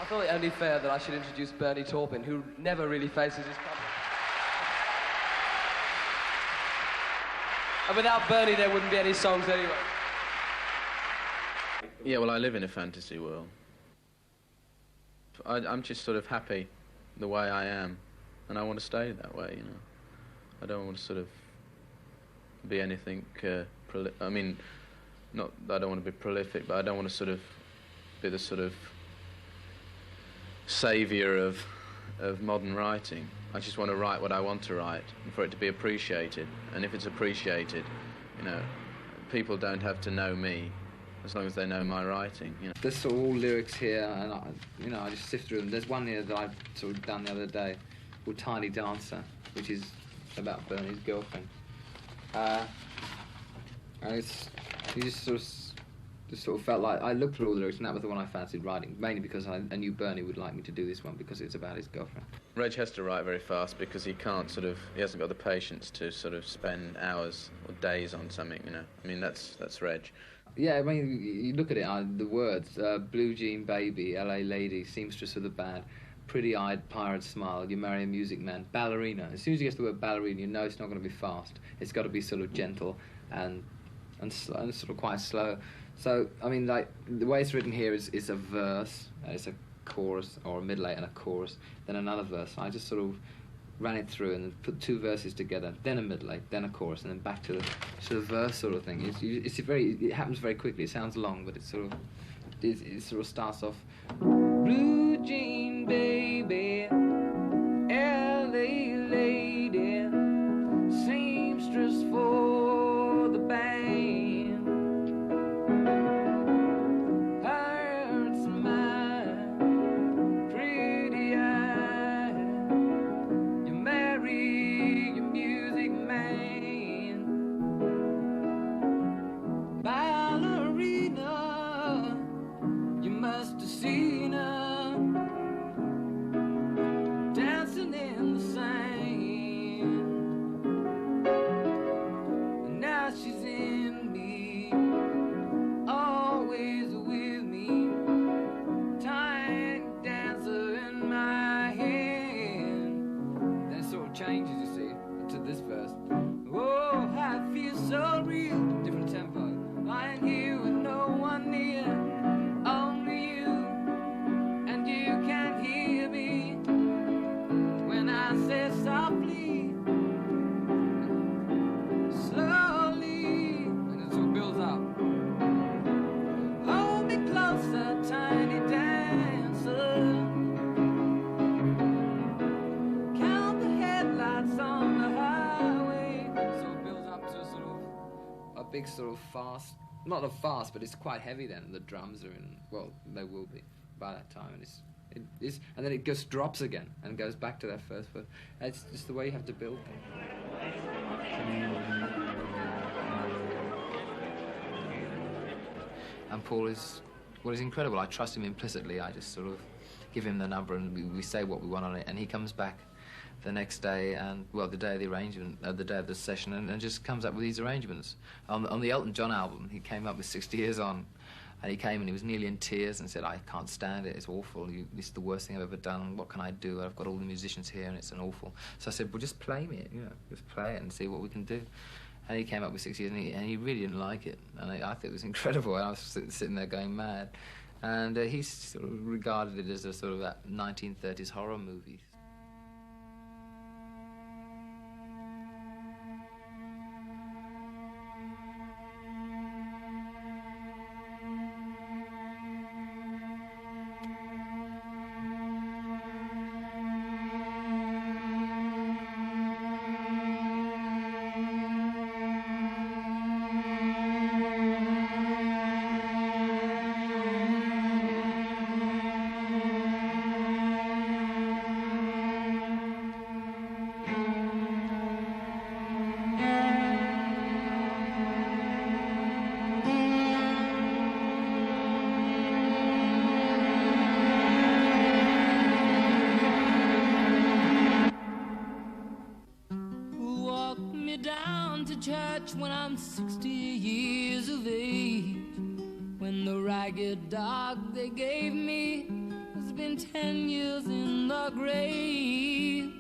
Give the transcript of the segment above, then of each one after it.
I thought it only fair that I should introduce Bernie Taupin, who never really faces his public. And without Bernie, there wouldn't be any songs anyway. Yeah, well, I live in a fantasy world. I'm just sort of happy the way I am, and I want to stay that way, you know. I don't want to sort of be anything, I mean, not that I don't want to be prolific, but I don't want to sort of be the sort of saviour of modern writing. I just want to write what I want to write, and for it to be appreciated. And if it's appreciated, you know, people don't have to know me, as long as they know my writing, you know. There's sort of all lyrics here, and I just sift through them. There's one here that I sort of done the other day called Tiny Dancer, which is about Bernie's girlfriend. And you just sort of felt like I looked through all the lyrics, and that was the one I fancied writing, mainly because I knew Bernie would like me to do this one because it's about his girlfriend. Reg has to write very fast because he hasn't got the patience to sort of spend hours or days on something, you know. I mean, that's Reg. Yeah, I mean, you look at it, the words, blue jean baby, LA lady, seamstress with a band, pretty-eyed pirate smile, you marry a music man, ballerina. As soon as you get to the word ballerina, you know it's not going to be fast. It's got to be sort of gentle and sort of quite slow. So, I mean, like, the way it's written here is a verse, it's a chorus, or a middle eight and a chorus, then another verse. I just sort of ran it through and put two verses together, then a middle eight, then a chorus, and then back to the verse sort of thing. It happens very quickly. It sounds long, but it sort of starts off, blue jean baby, LA lady, seamstress for the band, pirate smile, pretty eye, you marry your music man, ballerina, you must have seen her dancing in the sand, and now she's in me, always with me, tiny dancer in my hand. Then it sort of changes, you see, to this verse. Oh, I feel so real, different tempo, lying here with no one near, only you, and you can't hear me when I say softly, slowly, and it sort of builds up. Hold me closer, tiny dancer, count the headlights on the highway. So it builds up to sort of a big sort of fast, not a fast, but it's quite heavy then. The drums are in, well, they will be by that time, and and then it just drops again and goes back to that first verse. It's just the way you have to build things. And Paul is incredible. I trust him implicitly. I just sort of give him the number and we say what we want on it, and he comes back the next day, and well, the day of the arrangement, the day of the session, and just comes up with these arrangements. On the Elton John album, he came up with 60 Years On, and he came and he was nearly in tears and said, I can't stand it, it's awful, this is the worst thing I've ever done, what can I do? I've got all the musicians here and it's an awful. So I said, well, just play me it, you know, just play it and see what we can do. And he came up with 6 years, and he really didn't like it, and I thought it was incredible. I was sitting there going mad. And he sort of regarded it as a sort of that 1930s horror movie. When I'm 60 years of age, when the ragged dog they gave me was been 10 years in the grave.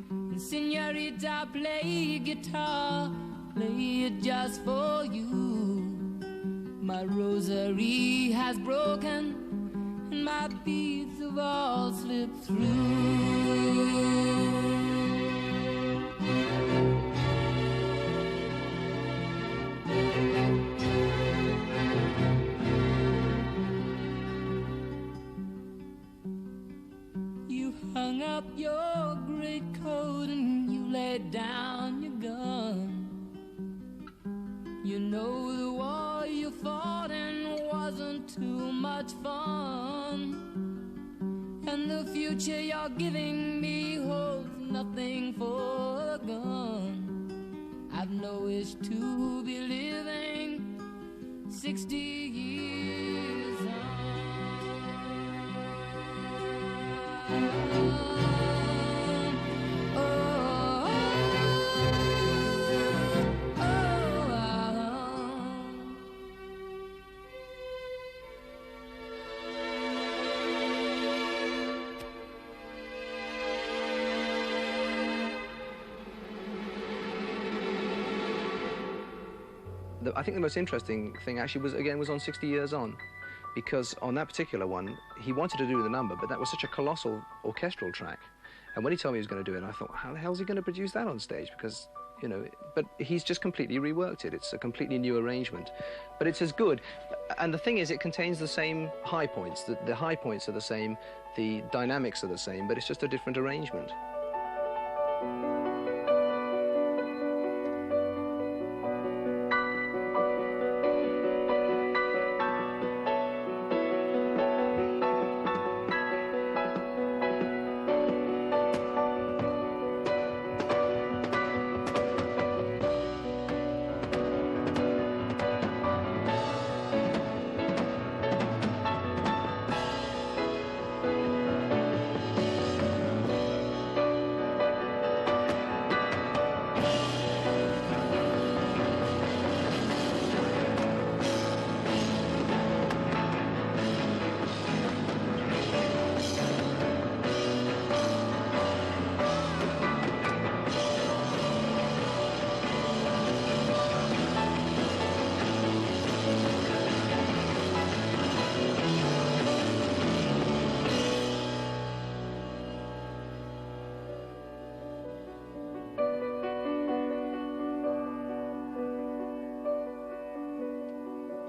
And señorita, play guitar, play it just for you. My rosary has broken and my beads have all slipped through. You hung up your greatcoat and you laid down your gun. You know the war you fought in wasn't too much fun. And the future you're giving me holds nothing for a gun. I've no wish to be living 60 years on. I think the most interesting thing actually was on 60 Years On, because on that particular one, he wanted to do the number, but that was such a colossal orchestral track. And when he told me he was going to do it, I thought, how the hell is he going to produce that on stage? Because, you know, but he's just completely reworked it. It's a completely new arrangement. But it's as good. And the thing is, it contains the same high points. The high points are the same, the dynamics are the same, but it's just a different arrangement.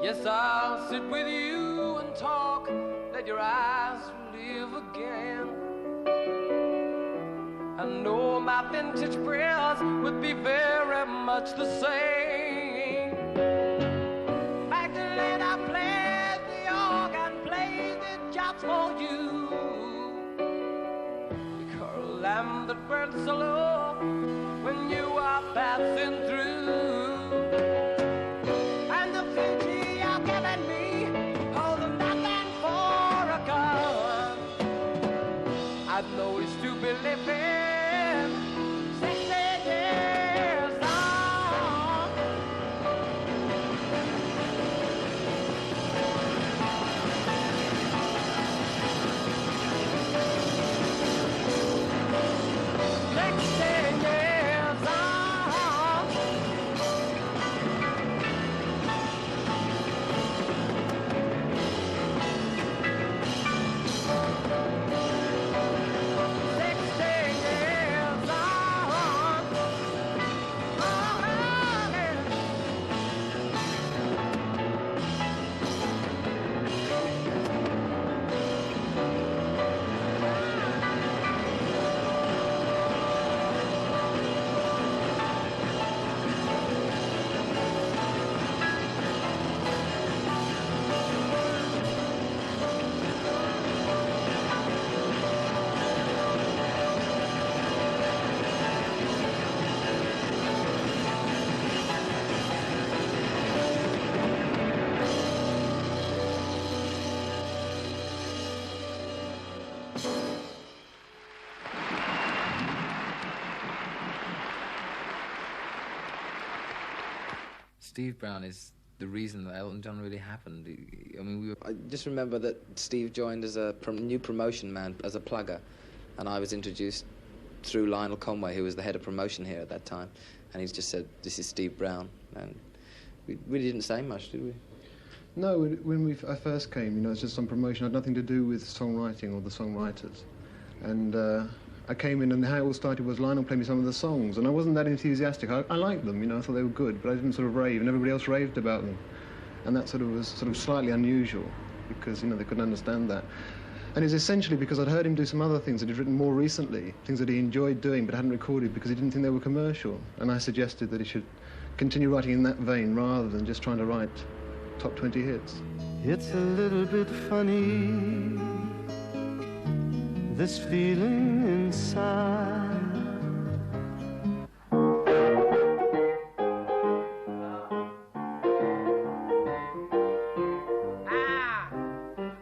Yes, I'll sit with you and talk, let your eyes live again. I know my vintage prayers would be very much the same. Back then I played the organ, played it just for you. You curl a lamb that burns so low when you are passing through. I've no wish to be living 60 years on. Steve Brown is the reason that Elton John really happened. I mean, we were... I just remember that Steve joined as a new promotion man, as a plugger, and I was introduced through Lionel Conway, who was the head of promotion here at that time, and he just said, "This is Steve Brown," and we really didn't say much, did we? No, when I first came, you know, it's just some promotion. It had nothing to do with songwriting or the songwriters. And I came in, and how it all started was Lionel played me some of the songs, and I wasn't that enthusiastic. I liked them, you know, I thought they were good, but I didn't sort of rave, and everybody else raved about them. And that sort of was sort of slightly unusual, because, you know, they couldn't understand that. And it's essentially because I'd heard him do some other things that he'd written more recently, things that he enjoyed doing but hadn't recorded because he didn't think they were commercial. And I suggested that he should continue writing in that vein rather than just trying to write top 20 hits. It's a little bit funny, this feeling inside.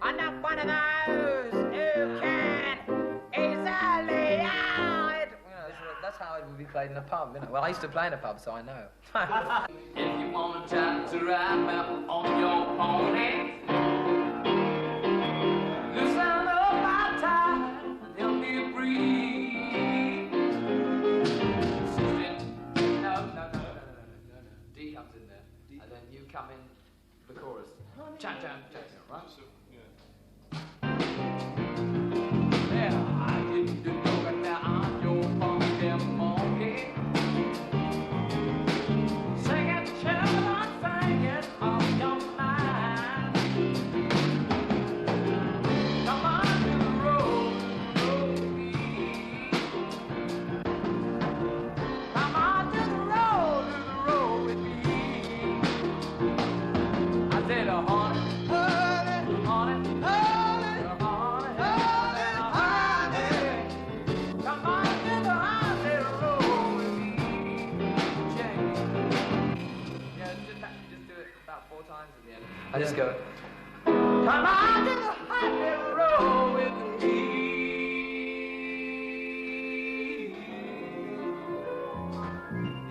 I'm not one of those who can easily out. That's how it would be played in a pub, you know. Well, I used to play in a pub, so I know. If you want a chap to ride me on your pony, loosen up my tie and help me breathe. No. D comes in there, and then you come in the chorus. Chat, right? Yeah, I didn't do it now on your funky monkey. Singing, singing off your mind. Come on to the road with me. Come on to the road with me. I said, honey, honey, honey, honey, honey, honey. Come on to the honey road with me. Yeah, just do it about 4 times at the end. I just go... Come on to the honey road with me.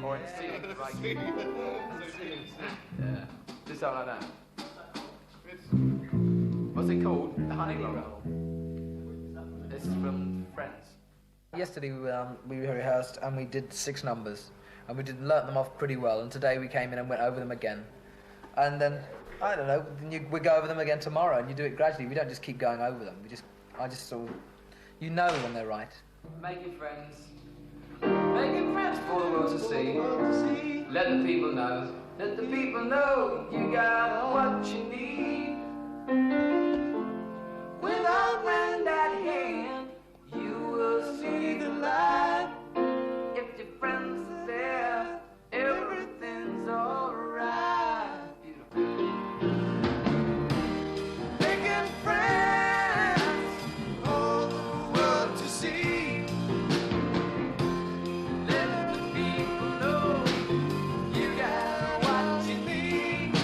Or in C, right? Yeah, just something like that. What's it called? The Honey Roll. This is from Friends. Yesterday we rehearsed and we did 6 numbers and we learnt them off pretty well, and today we came in and went over them again. And then, I don't know, we go over them again tomorrow and you do it gradually. We don't just keep going over them. I just sort of, you know when they're right. Making friends for the world to see. Let the people know. Let the people know you got what you need. With a friend at hand, you will see the light. If your friends are there, everything's alright. Making friends for the world to see. Let the people know you got what you need.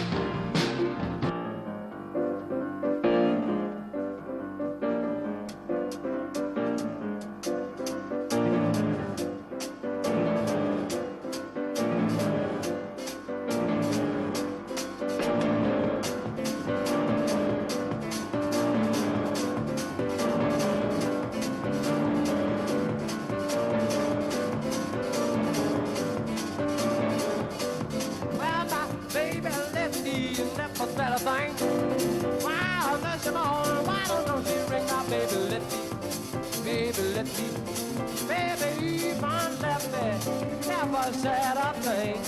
Well, my baby left me and left a better thing. Wow, that's on. Why don't you ring my baby left me? Baby left me. Baby, even left me. Never said a thing.